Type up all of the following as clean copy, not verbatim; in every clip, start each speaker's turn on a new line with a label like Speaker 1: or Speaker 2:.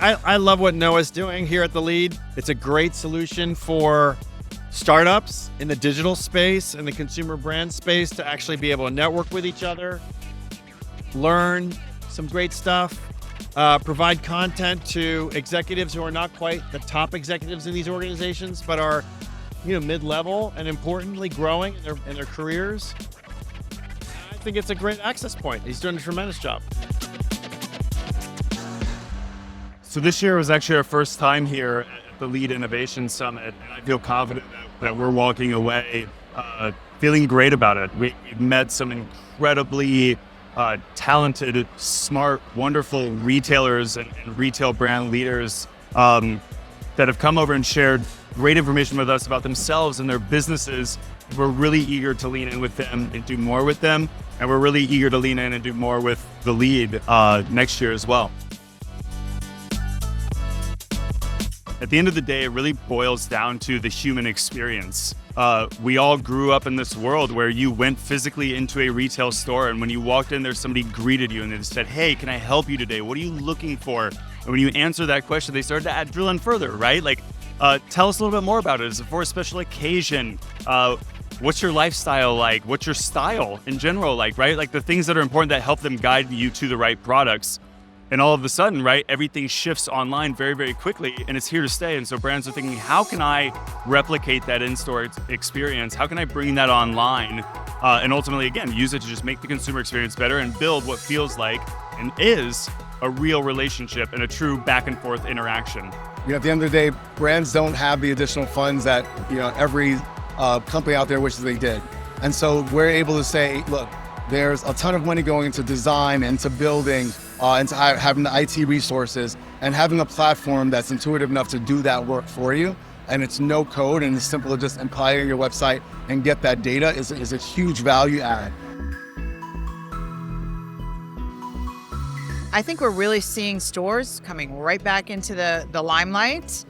Speaker 1: I love what Noah's doing here at The Lead. It's a great solution for startups in the digital space and the consumer brand space to actually be able to network with each other, learn some great stuff, provide content to executives who are not quite the top executives in these organizations, but are mid-level and importantly growing in their careers. I think it's a great access point. He's doing a tremendous job.
Speaker 2: So this year was actually our first time here at the Lead Innovation Summit, and I feel confident that we're walking away feeling great about it. We've met some incredibly talented, smart, wonderful retailers and retail brand leaders that have come over and shared great information with us about themselves and their businesses. We're really eager to lean in with them and do more with them, and we're really eager to lean in and do more with the Lead next year as well. At the end of the day, it really boils down to the human experience. We all grew up in this world where you went physically into a retail store, and when you walked in there, somebody greeted you and they said, "Hey, can I help you today? What are you looking for?" And when you answer that question, they started to drill in further, right? Like, tell us a little bit more about it. Is it for a special occasion? What's your lifestyle like? What's your style in general like, right? Like the things that are important that help them guide you to the right products. And all of a sudden, right, everything shifts online very, very quickly, and it's here to stay. And so brands are thinking, how can I replicate that in-store experience? How can I bring that online? And ultimately, again, use it to just make the consumer experience better and build what feels like and is a real relationship and a true back and forth interaction.
Speaker 3: At the end of the day, brands don't have the additional funds that every company out there wishes they did. And so we're able to say, look, there's a ton of money going into design, into building, into having the IT resources, and having a platform that's intuitive enough to do that work for you. And it's no code, and it's simple to just apply on your website and get that data is a huge value add.
Speaker 4: I think we're really seeing stores coming right back into the limelight.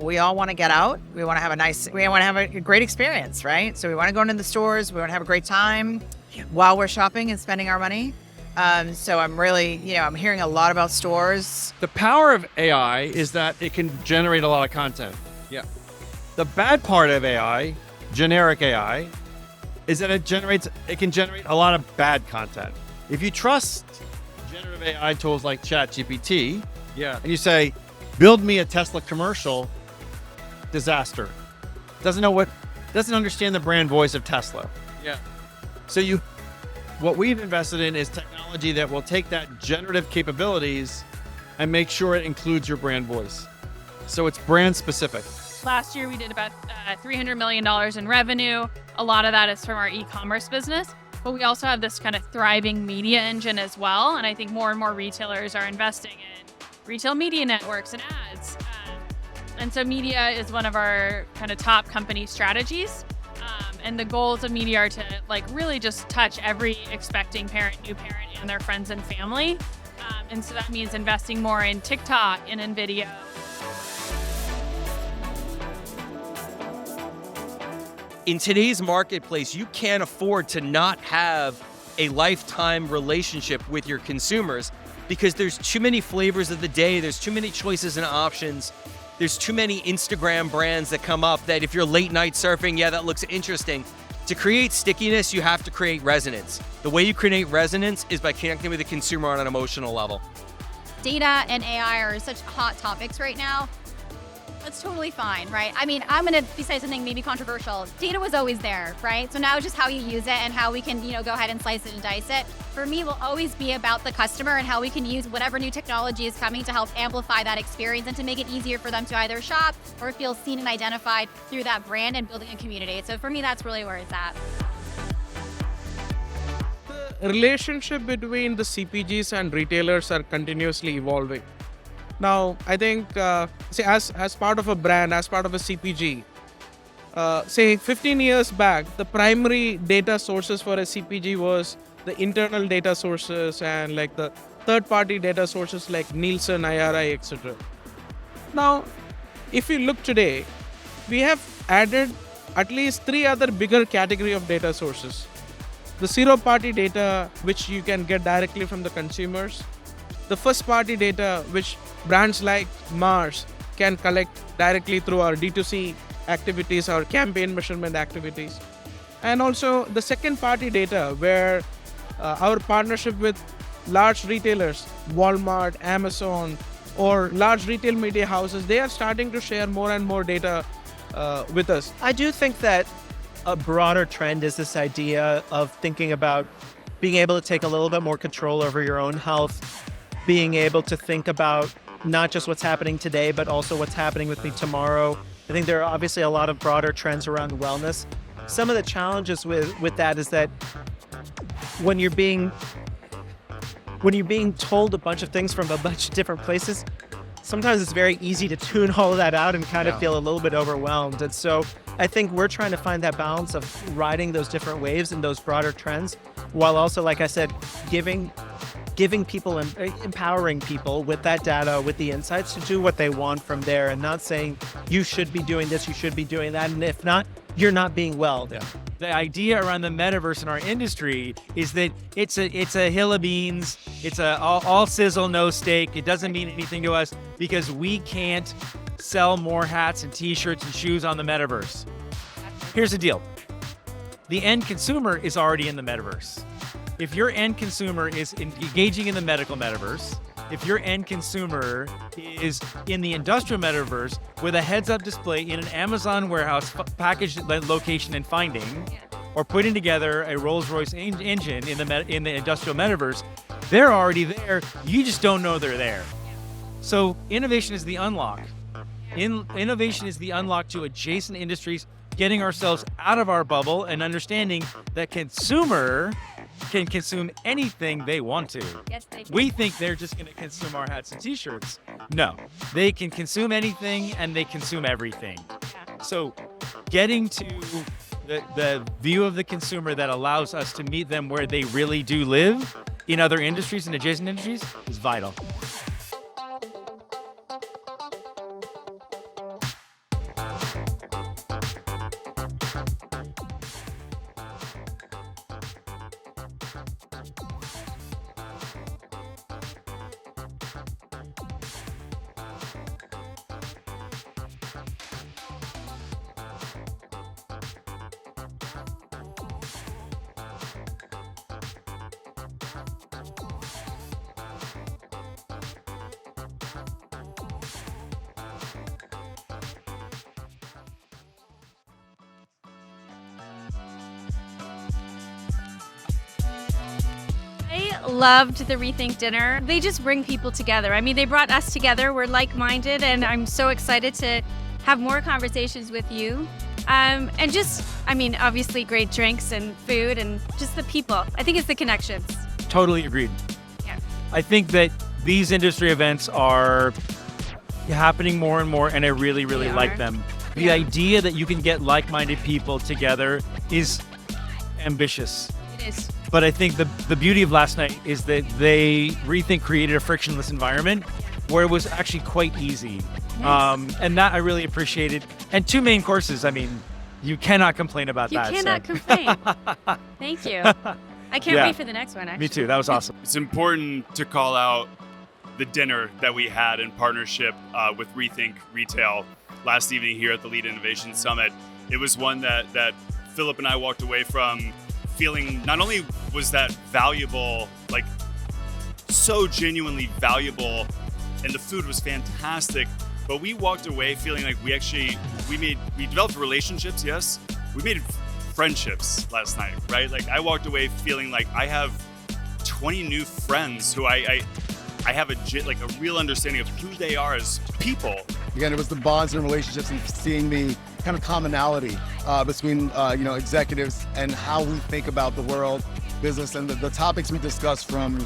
Speaker 4: We all want to get out. We want to have a great experience, right? So we want to go into the stores. We want to have a great time while we're shopping and spending our money. So I'm really, I'm hearing a lot about stores.
Speaker 1: The power of AI is that it can generate a lot of content. Yeah. The bad part of AI, generic AI, is that it can generate a lot of bad content. If you trust generative AI tools like ChatGPT, and you say, build me a Tesla commercial, disaster. Doesn't understand the brand voice of Tesla. Yeah. So what we've invested in is technology that will take that generative capabilities and make sure it includes your brand voice. So it's brand specific.
Speaker 5: Last year we did about $300 million in revenue. A lot of that is from our e-commerce business, but we also have this kind of thriving media engine as well. And I think more and more retailers are investing in retail media networks and ads. And so media is one of our kind of top company strategies. And the goals of media are to really just touch every expecting parent, new parent, and their friends and family. And so that means investing more in TikTok and in video.
Speaker 6: In today's marketplace, you can't afford to not have a lifetime relationship with your consumers because there's too many flavors of the day, there's too many choices and options. There's too many Instagram brands that come up that if you're late night surfing, that looks interesting. To create stickiness, you have to create resonance. The way you create resonance is by connecting with the consumer on an emotional level.
Speaker 7: Data and AI are such hot topics right now. That's totally fine, right? I mean, I'm going to say something maybe controversial. Data was always there, right? So now it's just how you use it and how we can, go ahead and slice it and dice it. For me, will always be about the customer and how we can use whatever new technology is coming to help amplify that experience and to make it easier for them to either shop or feel seen and identified through that brand and building a community. So for me, that's really where it's at.
Speaker 8: The relationship between the CPGs and retailers are continuously evolving. Now, I think, as part of a brand, as part of a CPG, 15 years back, the primary data sources for a CPG was the internal data sources and the third-party data sources like Nielsen, IRI, etc. Now, if you look today, we have added at least 3 other bigger category of data sources. The zero-party data, which you can get directly from the consumers. the first party data which brands like Mars can collect directly through our D2C activities, our campaign measurement activities. And also the second party data where our partnership with large retailers, Walmart, Amazon, or large retail media houses, they are starting to share more and more data with us.
Speaker 9: I do think that a broader trend is this idea of thinking about being able to take a little bit more control over your own health, being able to think about not just what's happening today, but also what's happening with me tomorrow. I think there are obviously a lot of broader trends around wellness. Some of the challenges with that is that when you're being told a bunch of things from a bunch of different places, sometimes it's very easy to tune all of that out and kind of feel a little bit overwhelmed. And so I think we're trying to find that balance of riding those different waves and those broader trends, while also, like I said, giving people and empowering people with that data, with the insights to do what they want from there, and not saying you should be doing this, you should be doing that, and if not, you're not being well.
Speaker 10: Yeah. The idea around the metaverse in our industry is that it's a hill of beans. It's a all sizzle, no steak. It doesn't mean anything to us because we can't sell more hats and t-shirts and shoes on the metaverse. Here's the deal. The end consumer is already in the metaverse. If your end consumer is engaging in the medical metaverse, if your end consumer is in the industrial metaverse with a heads-up display in an Amazon warehouse package location and finding, or putting together a Rolls-Royce engine in the industrial metaverse, they're already there. You just don't know they're there. So innovation is the unlock. Innovation is the unlock to adjacent industries, getting ourselves out of our bubble and understanding that consumer can consume anything they want to.
Speaker 7: Yes, they can.
Speaker 10: We think they're just going to consume our hats and t-shirts. No, they can consume anything and they consume everything. So getting to the view of the consumer that allows us to meet them where they really do live in other industries and adjacent industries is vital.
Speaker 11: I loved the Rethink dinner. They just bring people together. I mean, they brought us together. We're like-minded, and I'm so excited to have more conversations with you. And just, I mean, obviously great drinks and food and just the people. I think it's the connections.
Speaker 10: Totally agreed.
Speaker 11: Yeah.
Speaker 10: I think that these industry events are happening more and more, and I really, really like them. The idea that you can get like-minded people together is ambitious.
Speaker 11: It is.
Speaker 10: But I think the beauty of last night is that Rethink created a frictionless environment where it was actually quite easy.
Speaker 11: Nice.
Speaker 10: And that I really appreciated. And 2 main courses, I mean, you cannot complain about
Speaker 11: You
Speaker 10: that.
Speaker 11: cannot complain. Thank you. I can't wait for the next one, actually.
Speaker 10: Me too. That was awesome.
Speaker 2: It's important to call out the dinner that we had in partnership with Rethink Retail last evening here at the Lead Innovation Summit. It was one that Philip and I walked away from feeling not only was that valuable, like so genuinely valuable, and the food was fantastic, but we walked away feeling like we developed relationships, yes. We made friendships last night, right? Like I walked away feeling like I have 20 new friends who I have a real understanding of who they are as people.
Speaker 3: Again, it was the bonds and relationships and seeing the kind of commonality between executives and how we think about the world, business, and the topics we discussed from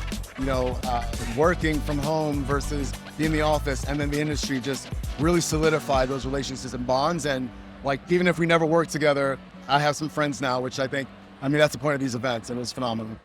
Speaker 3: working from home versus being in the office, and then the industry just really solidified those relationships and bonds. And like even if we never worked together, I have some friends now, which I think, that's the point of these events, and it was phenomenal.